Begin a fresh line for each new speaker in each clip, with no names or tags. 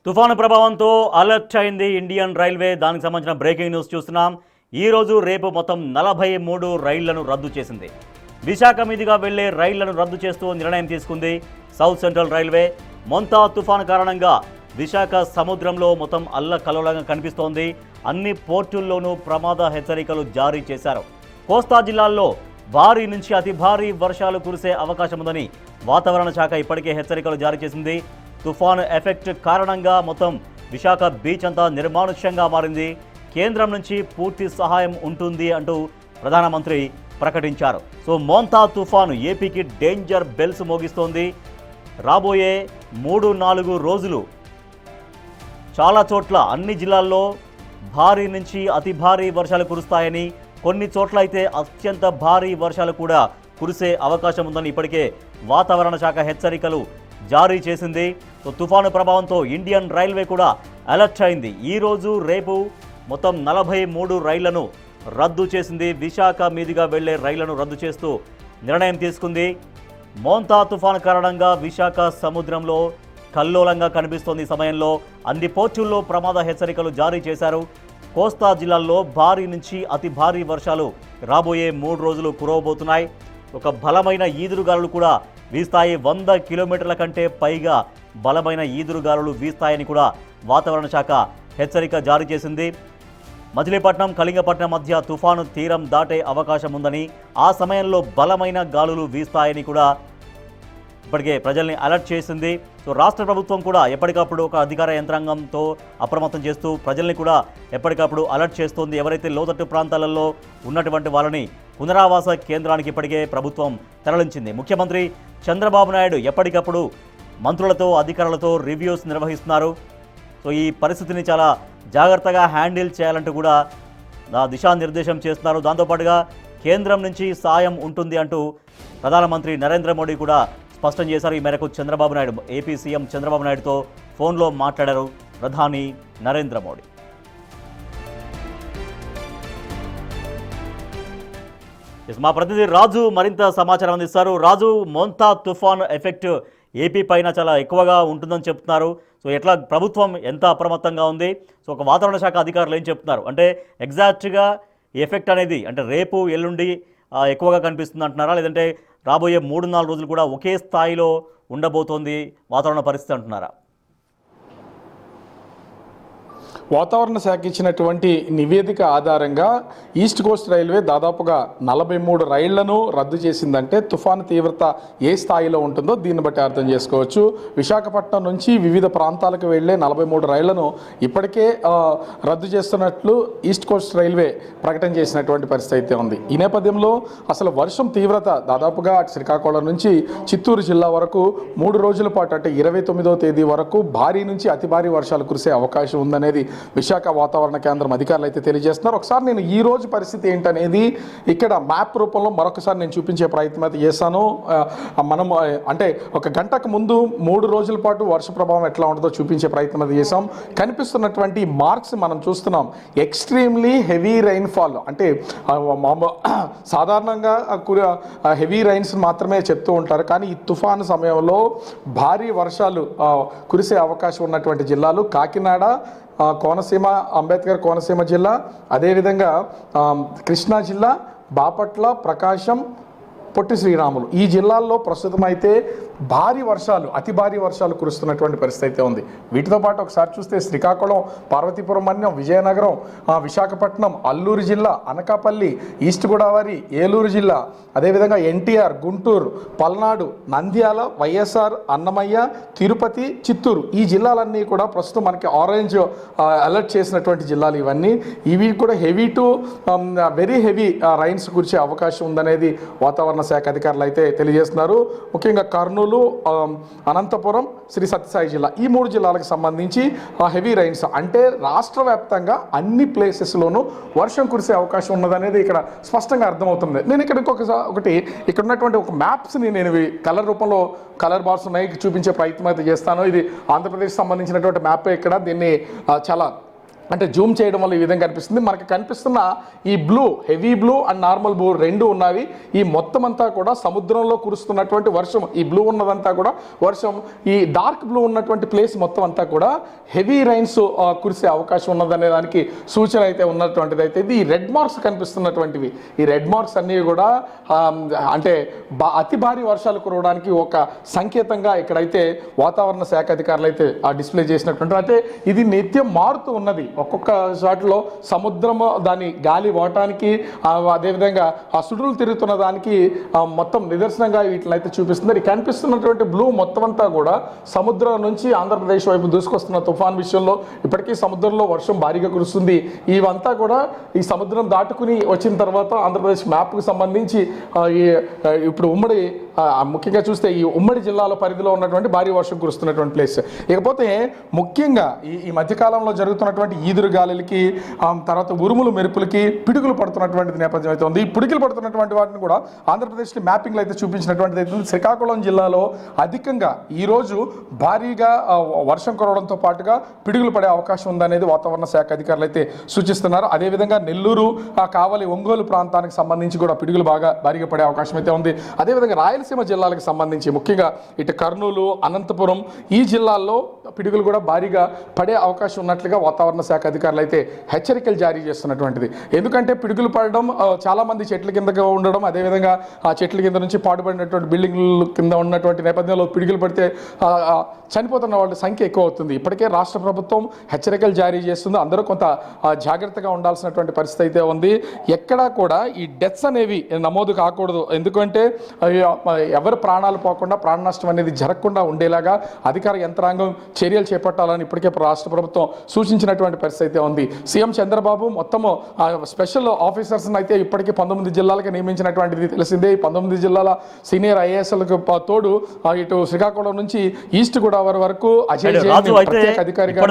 తుఫాను ప్రభావంతో అలర్ట్ అయింది ఇండియన్ రైల్వే. దానికి సంబంధించిన బ్రేకింగ్ న్యూస్ చూస్తున్నాం. ఈ రోజు రేపు మొత్తం 43 రైళ్లను రద్దు చేసింది. విశాఖ మీదుగా వెళ్లే రైళ్లను రద్దు చేస్తూ నిర్ణయం తీసుకుంది సౌత్ సెంట్రల్ రైల్వే. మొంతా తుఫాను కారణంగా విశాఖ సముద్రంలో మొత్తం అల్లకల్లోలంగా కనిపిస్తోంది. అన్ని పోర్టుల్లోనూ ప్రమాద హెచ్చరికలు జారీ చేశారు. కోస్తా జిల్లాల్లో భారీ నుంచి అతి భారీ వర్షాలు కురిసే అవకాశం ఉందని వాతావరణ శాఖ ఇప్పటికే హెచ్చరికలు జారీ చేసింది. తుఫాను ఎఫెక్ట్ కారణంగా మొత్తం విశాఖ బీచ్ అంతా నిర్మానుష్యంగా మారింది. కేంద్రం నుంచి పూర్తి సహాయం ఉంటుంది అంటూ ప్రధానమంత్రి ప్రకటించారు. సో మోంతా తుఫాను ఏపీకి డేంజర్ బెల్స్ మోగిస్తోంది. రాబోయే 3-4 రోజులు చాలా చోట్ల అన్ని జిల్లాల్లో భారీ నుంచి అతి భారీ వర్షాలు కురుస్తాయని, కొన్ని చోట్ల అయితే అత్యంత భారీ వర్షాలు కూడా కురిసే అవకాశం ఉందని ఇప్పటికే వాతావరణ శాఖ హెచ్చరికలు జారీ చేసింది. సో తుఫాను ప్రభావంతో ఇండియన్ రైల్వే కూడా అలర్ట్ అయింది. ఈరోజు రేపు మొత్తం 43 రైళ్లను రద్దు చేసింది. విశాఖ మీదుగా వెళ్లే రైళ్లను రద్దు చేస్తూ నిర్ణయం తీసుకుంది. మోంతా తుఫాను కారణంగా విశాఖ సముద్రంలో కల్లోలంగా కనిపిస్తోంది. ఈ సమయంలో అన్ని పోర్టుల్లో ప్రమాద హెచ్చరికలు జారీ చేశారు. కోస్తా జిల్లాల్లో భారీ నుంచి అతి భారీ వర్షాలు రాబోయే 3 రోజులు కురవబోతున్నాయి. ఒక బలమైన ఈదురుగాలులు కూడా వీస్తాయి. 100 కిలోమీటర్ల కంటే పైగా బలమైన ఈదురుగాలులు వీస్తాయని కూడా వాతావరణ శాఖ హెచ్చరిక జారీ చేసింది. మచిలీపట్నం కళింగపట్నం మధ్య తుఫాను తీరం దాటే అవకాశం ఉందని, ఆ సమయంలో బలమైన గాలులు వీస్తాయని కూడా ఇప్పటికే ప్రజల్ని అలర్ట్ చేసింది. సో రాష్ట్ర ప్రభుత్వం కూడా ఎప్పటికప్పుడు ఒక అధికార యంత్రాంగంతో అప్రమత్తం చేస్తూ ప్రజల్ని కూడా ఎప్పటికప్పుడు అలర్ట్ చేస్తోంది. ఎవరైతే లోతట్టు ప్రాంతాలలో ఉన్నటువంటి వాళ్ళని పునరావాస కేంద్రానికి ఇప్పటికే ప్రభుత్వం తరలించింది. ముఖ్యమంత్రి చంద్రబాబు నాయుడు ఎప్పటికప్పుడు మంత్రులతో అధికారులతో రివ్యూస్ నిర్వహిస్తున్నారు. సో ఈ పరిస్థితిని చాలా జాగ్రత్తగా హ్యాండిల్ చేయాలంటూ కూడా దిశానిర్దేశం చేస్తున్నారు. దాంతోపాటుగా కేంద్రం నుంచి సాయం ఉంటుంది అంటూ ప్రధానమంత్రి నరేంద్ర మోడీ కూడా స్పష్టం చేశారు. ఈ మేరకు చంద్రబాబు నాయుడు, ఏపీ సీఎం చంద్రబాబు నాయుడుతో ఫోన్లో మాట్లాడారు ప్రధాని నరేంద్ర మోడీ. మా ప్రతినిధి రాజు మరింత సమాచారం అందిస్తారు. రాజు, మోంతా తుఫాను ఎఫెక్ట్ ఏపీ పైన చాలా ఎక్కువగా ఉంటుందని చెప్తున్నారు. సో ఎట్లా ప్రభుత్వం ఎంత అప్రమత్తంగా ఉంది? సో ఒక వాతావరణ శాఖ అధికారులు ఏం చెప్తున్నారు అంటే ఎగ్జాక్ట్గా ఈ ఎఫెక్ట్ అనేది అంటే రేపు ఎల్లుండి ఎక్కువగా కనిపిస్తుంది అంటున్నారా, లేదంటే రాబోయే 3-4 రోజులు కూడా ఒకే స్థాయిలో ఉండబోతోంది వాతావరణ పరిస్థితి అంటున్నారా?
వాతావరణ శాఖ ఇచ్చినటువంటి నివేదిక ఆధారంగా ఈస్ట్ కోస్ట్ రైల్వే దాదాపుగా 43 రైళ్లను రద్దు చేసిందంటే తుఫాను తీవ్రత ఏ స్థాయిలో ఉంటుందో దీన్ని బట్టి అర్థం చేసుకోవచ్చు. విశాఖపట్నం నుంచి వివిధ ప్రాంతాలకు వెళ్లే 43 రైళ్లను ఇప్పటికే రద్దు చేస్తున్నట్లు ఈస్ట్ కోస్ట్ రైల్వే ప్రకటన చేసినటువంటి పరిస్థితి అయితే ఉంది. ఈ నేపథ్యంలో అసలు వర్షం తీవ్రత దాదాపుగా శ్రీకాకుళం నుంచి చిత్తూరు జిల్లా వరకు 3 రోజుల పాటు అంటే 29వ తేదీ వరకు భారీ నుంచి అతి భారీ వర్షాలు కురిసే అవకాశం ఉందనేది విశాఖ వాతావరణ కేంద్రం అధికారులు అయితే తెలియజేస్తున్నారు. ఒకసారి నేను ఈ రోజు పరిస్థితి ఏంటనేది ఇక్కడ మ్యాప్ రూపంలో మరొకసారి నేను చూపించే ప్రయత్నం అయితే చేశాను. మనం అంటే ఒక గంటకు ముందు 3 రోజుల పాటు వర్ష ప్రభావం ఎట్లా ఉంటుందో చూపించే ప్రయత్నం అయితే చేశాం. కనిపిస్తున్నటువంటి మార్క్స్ మనం చూస్తున్నాం. ఎక్స్ట్రీమ్లీ హెవీ రైన్ఫాల్ అంటే సాధారణంగా హెవీ రైన్స్ మాత్రమే చెప్తూ ఉంటారు, కానీ ఈ తుఫాను సమయంలో భారీ వర్షాలు కురిసే అవకాశం ఉన్నటువంటి జిల్లాలు కాకినాడ, కోనసీమ, అంబేద్కర్ కోనసీమ జిల్లా, అదేవిధంగా కృష్ణా జిల్లా, బాపట్ల, ప్రకాశం, పొట్టి శ్రీరాములు ఈ జిల్లాల్లో ప్రస్తుతం అయితే భారీ వర్షాలు, అతి భారీ వర్షాలు కురుస్తున్నటువంటి పరిస్థితి అయితే ఉంది. వీటితో పాటు ఒకసారి చూస్తే శ్రీకాకుళం, పార్వతీపురం మన్యం, విజయనగరం, విశాఖపట్నం, అల్లూరు జిల్లా, అనకాపల్లి, ఈస్ట్ గోదావరి, ఏలూరు జిల్లా, అదేవిధంగా ఎన్టీఆర్, గుంటూరు, పల్నాడు, నంద్యాల, వైఎస్ఆర్, అన్నమయ్య, తిరుపతి, చిత్తూరు ఈ జిల్లాలన్నీ కూడా ప్రస్తుతం మనకి ఆరెంజ్ అలర్ట్ చేసినటువంటి జిల్లాలు ఇవన్నీ. ఇవి కూడా heavy to very heavy rains కురిసే అవకాశం ఉందనేది వాతావరణ శాఖ అధికారులు అయితే తెలియజేస్తున్నారు. ముఖ్యంగా కర్నూలు, అనంతపురం, శ్రీ సత్యసాయి జిల్లా ఈ 3 జిల్లాలకు సంబంధించి హెవీ రైన్స్ అంటే రాష్ట్ర వ్యాప్తంగా అన్ని ప్లేసెస్లోనూ వర్షం కురిసే అవకాశం ఉన్నదనేది ఇక్కడ స్పష్టంగా అర్థమవుతుంది. నేను ఇక్కడ ఒకటి ఇక్కడ ఉన్నటువంటి ఒక మ్యాప్స్ని నేను కలర్ రూపంలో కలర్ బార్స్ ఉన్నాయి చూపించే ప్రయత్నం అయితే చేస్తాను. ఇది ఆంధ్రప్రదేశ్ సంబంధించినటువంటి మ్యాప్. ఇక్కడ దీన్ని చాలా అంటే జూమ్ చేయడం వల్ల ఈ విధంగా కనిపిస్తుంది. మనకి కనిపిస్తున్న ఈ blue, heavy blue and normal blue రెండు ఉన్నవి. ఈ మొత్తం అంతా కూడా సముద్రంలో కురుస్తున్నటువంటి వర్షం. ఈ బ్లూ ఉన్నదంతా కూడా వర్షం. ఈ డార్క్ బ్లూ ఉన్నటువంటి ప్లేస్ మొత్తం అంతా కూడా హెవీ రైన్స్ కురిసే అవకాశం ఉన్నదనే దానికి సూచన అయితే ఉన్నటువంటిది అయితే ఇది. ఈ రెడ్ మార్క్స్ కనిపిస్తున్నటువంటివి, ఈ రెడ్ మార్క్స్ అన్నీ కూడా అంటే అతి భారీ వర్షాలు కురవడానికి ఒక సంకేతంగా ఇక్కడైతే వాతావరణ శాఖ అధికారులు అయితే డిస్ప్లే చేసినటువంటి. అంటే ఇది నిత్యం మారుతూ ఉన్నది. ఒక్కొక్క చోట్ల సముద్రము దాని గాలి పోవటానికి, అదేవిధంగా ఆ సుడులు తిరుగుతున్న దానికి మొత్తం నిదర్శనంగా వీటిని అయితే చూపిస్తుంది. ఈ కనిపిస్తున్నటువంటి బ్లూ మొత్తం అంతా కూడా సముద్రం నుంచి ఆంధ్రప్రదేశ్ వైపు దూసుకొస్తున్న తుఫాన్ విషయంలో ఇప్పటికీ సముద్రంలో వర్షం భారీగా కురుస్తుంది. ఇవంతా కూడా ఈ సముద్రం దాటుకుని వచ్చిన తర్వాత ఆంధ్రప్రదేశ్ మ్యాప్కు సంబంధించి ఇప్పుడు ఉమ్మడి ముఖ్యంగా చూస్తే ఈ ఉమ్మడి జిల్లాల పరిధిలో ఉన్నటువంటి భారీ వర్షం కురుస్తున్నటువంటి ప్లేస్. ఇకపోతే ముఖ్యంగా ఈ మధ్యకాలంలో జరుగుతున్నటువంటి ఈదురు గాలులకి, తర్వాత ఉరుములు మెరుపులకి పిడుగులు పడుతున్నటువంటి నేపథ్యం అయితే ఉంది. ఈ పిడుగులు పడుతున్నటువంటి వాటిని కూడా ఆంధ్రప్రదేశ్కి మ్యాపింగ్లో అయితే చూపించినటువంటిది అయితే ఉంది. శ్రీకాకుళం జిల్లాలో అధికంగా ఈరోజు భారీగా వర్షం కురవడంతో పాటుగా పిడుగులు పడే అవకాశం ఉందనేది వాతావరణ శాఖ అధికారులు అయితే సూచిస్తున్నారు. అదేవిధంగా నెల్లూరు, కావలి, ఒంగోలు ప్రాంతానికి సంబంధించి కూడా పిడుగులు భారీగా పడే అవకాశం అయితే ఉంది. అదేవిధంగా రాయలసీమ జిల్లాలకు సంబంధించి ముఖ్యంగా ఇటు కర్నూలు, అనంతపురం ఈ జిల్లాల్లో పిడుగులు కూడా భారీగా పడే అవకాశం ఉన్నట్లుగా వాతావరణ శాఖ అధికారులు అయితే హెచ్చరికలు జారీ చేస్తున్నటువంటిది. ఎందుకంటే పిడుగులు పడడం, చాలా మంది చెట్ల కిందగా ఉండడం, అదేవిధంగా ఆ చెట్ల కింద నుంచి పాడుపడినటువంటి బిల్డింగ్ల కింద ఉన్నటువంటి నేపథ్యంలో పిడుగులు పడితే చనిపోతున్న వాళ్ళ సంఖ్య ఎక్కువ అవుతుంది. ఇప్పటికే రాష్ట్ర ప్రభుత్వం హెచ్చరికలు జారీ చేస్తుంది. అందరూ కొంత జాగ్రత్తగా ఉండాల్సినటువంటి పరిస్థితి అయితే ఉంది. ఎక్కడా కూడా ఈ డెత్స్ అనేవి నమోదు కాకూడదు. ఎందుకంటే ఎవరు ప్రాణాలు పోకుండా, ప్రాణ నష్టం అనేది జరగకుండా ఉండేలాగా అధికార యంత్రాంగం చర్యలు చేపట్టాలని ఇప్పటికే రాష్ట్ర ప్రభుత్వం సూచించినటువంటి పరిస్థితి అయితే ఉంది. సీఎం చంద్రబాబు మొత్తము స్పెషల్ ఆఫీసర్స్ని అయితే ఇప్పటికీ 19 జిల్లాలకు నియమించినటువంటిది తెలిసిందే. ఈ 19 జిల్లాల సీనియర్ ఐఏఎస్లకు తోడు ఇటు శ్రీకాకుళం నుంచి ఈస్ట్ గోదావరి వరకు అజయ్ ప్రత్యేక అధికారిగా,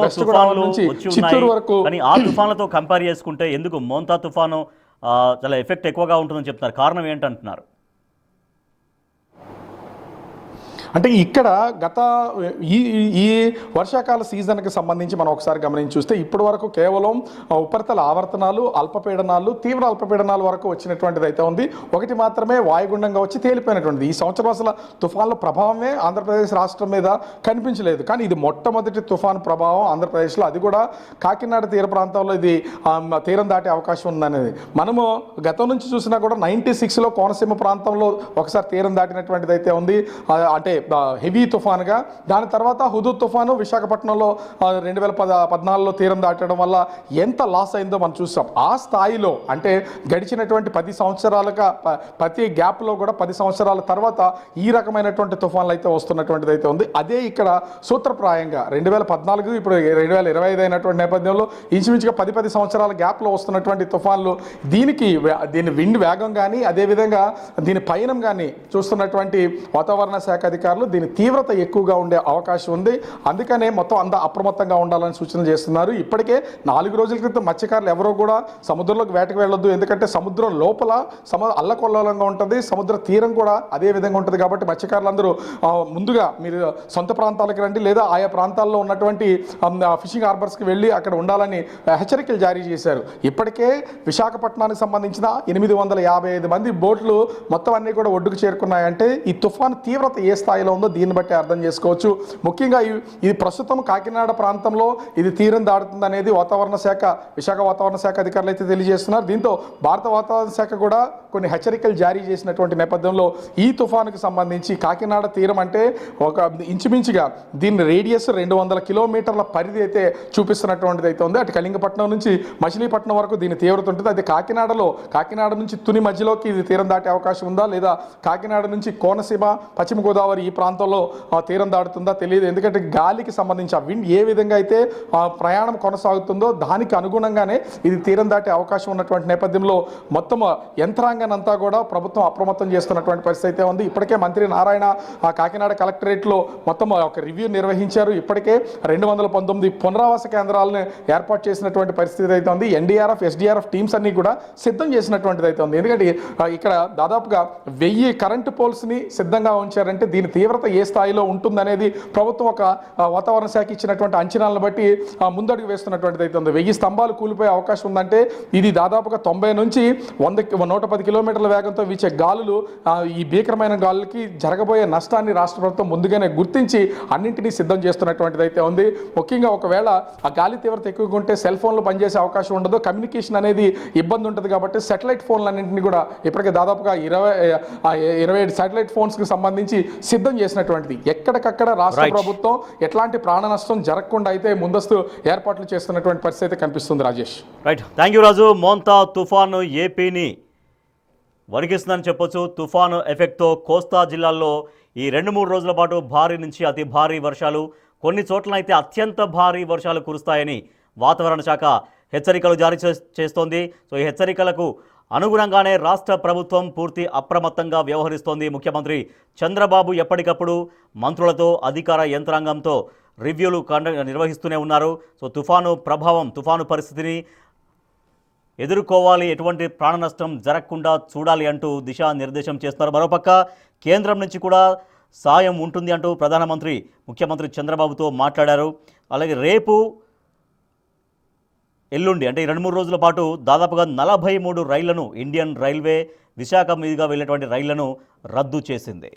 వెస్ట్ గోదావరి నుంచి చిత్తూరు వరకు.
ఆ తుఫాన్లతో కంపేర్ చేసుకుంటే ఎందుకు మోంతా తుఫాను చాలా ఎఫెక్ట్ ఎక్కువగా ఉంటుందని చెప్తున్నారు? కారణం ఏంటంటున్నారు?
అంటే ఇక్కడ గత ఈ వర్షాకాల సీజన్కి సంబంధించి మనం ఒకసారి గమనించి చూస్తే ఇప్పటి వరకు కేవలం ఉపరితల ఆవర్తనాలు, అల్పపీడనాలు, తీవ్ర అల్పపీడనాల వరకు వచ్చినటువంటిది అయితే ఉంది. ఒకటి మాత్రమే వాయుగుండంగా వచ్చి తేలిపోయినటువంటిది. ఈ సంవత్సరం అసలు తుఫాన్ల ప్రభావమే ఆంధ్రప్రదేశ్ రాష్ట్రం మీద కనిపించలేదు. కానీ ఇది మొట్టమొదటి తుఫాన్ ప్రభావం ఆంధ్రప్రదేశ్లో, అది కూడా కాకినాడ తీర ప్రాంతంలో ఇది తీరం దాటే అవకాశం ఉందనేది మనము గతం నుంచి చూసినా కూడా 96లో కోనసీమ ప్రాంతంలో ఒకసారి తీరం దాటినటువంటిది అయితే ఉంది. అంటే హెవీ తుఫాన్గా. దాని తర్వాత హుదూద్ తుఫాను విశాఖపట్నంలో 2014లో తీరం దాటడం వల్ల ఎంత లాస్ అయిందో మనం చూసాం. ఆ స్థాయిలో అంటే గడిచినటువంటి 10 సంవత్సరాలుగా ప్రతి గ్యాప్లో కూడా 10 సంవత్సరాల తర్వాత ఈ రకమైనటువంటి తుఫాన్లు అయితే వస్తున్నటువంటిది అయితే ఉంది. అదే ఇక్కడ సూత్రప్రాయంగా 2014 ఇప్పుడు 2025 అయినటువంటి నేపథ్యంలో ఇంచుమించుగా 10 సంవత్సరాల గ్యాప్లో వస్తున్నటువంటి తుఫాన్లు దీని విండ్ వేగం కానీ, అదేవిధంగా దీని పయనం కానీ చూస్తున్నటువంటి వాతావరణ శాఖ అధికారులు దీని తీవ్రత ఎక్కువగా ఉండే అవకాశం ఉంది. అందుకనే మొత్తం అంతా అప్రమత్తంగా ఉండాలని సూచనలు చేస్తున్నారు. ఇప్పటికే 4 రోజుల క్రితం మత్స్యకారులు ఎవరో కూడా సముద్రంలోకి వేటకు వెళ్ళొద్దు, ఎందుకంటే సముద్రం లోపల అల్లకొల్లోలంగా ఉంటుంది, సముద్ర తీరం కూడా అదే విధంగా ఉంటుంది. కాబట్టి మత్స్యకారులందరూ ముందుగా మీరు సొంత ప్రాంతాలకు రండి, లేదా ఆయా ప్రాంతాల్లో ఉన్నటువంటి ఫిషింగ్ హార్బర్స్కి వెళ్ళి అక్కడ ఉండాలని హెచ్చరికలు జారీ చేశారు. ఇప్పటికే విశాఖపట్నానికి సంబంధించిన 855 మంది బోట్లు మొత్తం అన్నీ కూడా ఒడ్డుకు చేరుకున్నాయంటే ఈ తుఫాను తీవ్రత ఏ స్థాయిలో ఉందో దీన్ని బట్టి అర్థం చేసుకోవచ్చు. ముఖ్యంగా ఇది ప్రస్తుతం కాకినాడ ప్రాంతంలో ఇది తీరం దాడుతుంది అనేది విశాఖ వాతావరణ శాఖ అధికారులు అయితే తెలియజేస్తున్నారు. దీంతో భారత వాతావరణ శాఖ కూడా కొన్ని హెచ్చరికలు జారీ చేసినటువంటి నేపథ్యంలో ఈ తుఫానుకు సంబంధించి కాకినాడ తీరం అంటే ఒక ఇంచుమించుగా దీని రేడియస్ 200 కిలోమీటర్ల పరిధి అయితే చూపిస్తున్నటువంటిది అయితే ఉంది. అటు కళింగపట్నం నుంచి మచిలీపట్నం వరకు దీని తీవ్రత ఉంటుంది. అది కాకినాడ నుంచి తుని మధ్యలోకి ఇది తీరం దాటే అవకాశం ఉందా, లేదా కాకినాడ నుంచి కోనసీమ, పశ్చిమ గోదావరి ఈ ప్రాంతంలో తీరం దాడుతుందా తెలియదు. ఎందుకంటే గాలికి సంబంధించి ఆ విండ్ ఏ విధంగా అయితే ప్రయాణం కొనసాగుతుందో దానికి అనుగుణంగానే ఇది తీరం దాటే అవకాశం ఉన్నటువంటి నేపథ్యంలో మొత్తం యంత్రాంగాన్ని యంత్రాంగాన్ని అంతా కూడా ప్రభుత్వం అప్రమత్తం చేస్తున్నటువంటి పరిస్థితి అయితే ఉంది. ఇప్పటికే మంత్రి నారాయణ ఆ కాకినాడ కలెక్టరేట్లో మొత్తం ఒక రివ్యూ నిర్వహించారు. ఇప్పటికే 219 పునరావాస కేంద్రాలను ఏర్పాటు చేసినటువంటి పరిస్థితి అయితే ఉంది. ఎన్డీఆర్ఎఫ్, ఎస్డీఆర్ఎఫ్ టీమ్స్ అన్ని కూడా సిద్ధం చేసినటువంటిది అయితే ఉంది. ఎందుకంటే ఇక్కడ దాదాపుగా 1000 కరెంటు పోల్స్ని సిద్ధంగా ఉంచారంటే దీని తీవ్రత ఏ స్థాయిలో ఉంటుందనేది ప్రభుత్వం ఒక వాతావరణ శాఖ ఇచ్చినటువంటి అంచనాలను బట్టి ముందడుగు వేస్తున్నటువంటిది అయితే ఉంది. 1000 స్తంభాలు కూలిపోయే అవకాశం ఉందంటే ఇది దాదాపుగా 90 నుంచి 110 కిలోమీటర్ల వేగంతో వీచే గాలులు ఈ భీకరమైన గాలులకి జరగబోయే నష్టాన్ని రాష్ట్ర ప్రభుత్వం ముందుగానే గుర్తించి అన్నింటినీ సిద్ధం చేస్తున్నటువంటిది అయితే ఉంది. ముఖ్యంగా ఒకవేళ ఆ గాలి తీవ్రత ఎక్కువగా ఉంటే సెల్ ఫోన్లు పనిచేసే అవకాశం ఉండదు, కమ్యూనికేషన్ అనేది ఇబ్బంది ఉంటుంది. కాబట్టి శాటిలైట్ ఫోన్లన్నింటినీ కూడా ఇప్పటికే దాదాపుగా 27 శాటిలైట్ ఫోన్స్కి సంబంధించి సిద్ధం చేసినటువంటిది. ఎక్కడికక్కడ రాష్ట్ర ప్రభుత్వం ఎట్లాంటి ప్రాణ నష్టం జరగకుండా అయితే ముందస్తు ఏర్పాట్లు చేస్తున్నటువంటి పరిస్థితి అయితే కనిపిస్తుంది. రాజేష్,
రైట్, థ్యాంక్ యూ రాజు. మోంతా తుఫాను ఏపీని వణికిస్తుందని చెప్పొచ్చు. తుఫాను ఎఫెక్ట్తో కోస్తా జిల్లాల్లో ఈ 2-3 రోజుల పాటు భారీ నుంచి అతి భారీ వర్షాలు, కొన్ని చోట్ల అయితే అత్యంత భారీ వర్షాలు కురుస్తాయని వాతావరణ శాఖ హెచ్చరికలు జారీ చేస్తోంది. సో ఈ హెచ్చరికలకు అనుగుణంగానే రాష్ట్ర ప్రభుత్వం పూర్తి అప్రమత్తంగా వ్యవహరిస్తోంది. ముఖ్యమంత్రి చంద్రబాబు ఎప్పటికప్పుడు మంత్రులతో, అధికార యంత్రాంగంతో రివ్యూలు నిర్వహిస్తూనే ఉన్నారు. సో తుఫాను ప్రభావం, తుఫాను పరిస్థితిని ఎదుర్కోవాలి, ఎటువంటి ప్రాణ నష్టం జరగకుండా చూడాలి అంటూ దిశానిర్దేశం చేస్తున్నారు. మరోపక్క కేంద్రం నుంచి కూడా సాయం ఉంటుంది అంటూ ప్రధానమంత్రి ముఖ్యమంత్రి చంద్రబాబుతో మాట్లాడారు. అలాగే రేపు ఎల్లుండి అంటే 2-3 రోజుల పాటు దాదాపుగా 43 రైళ్లను ఇండియన్ రైల్వే విశాఖ మీదుగా వెళ్ళేటువంటి రైళ్లను రద్దు చేసింది.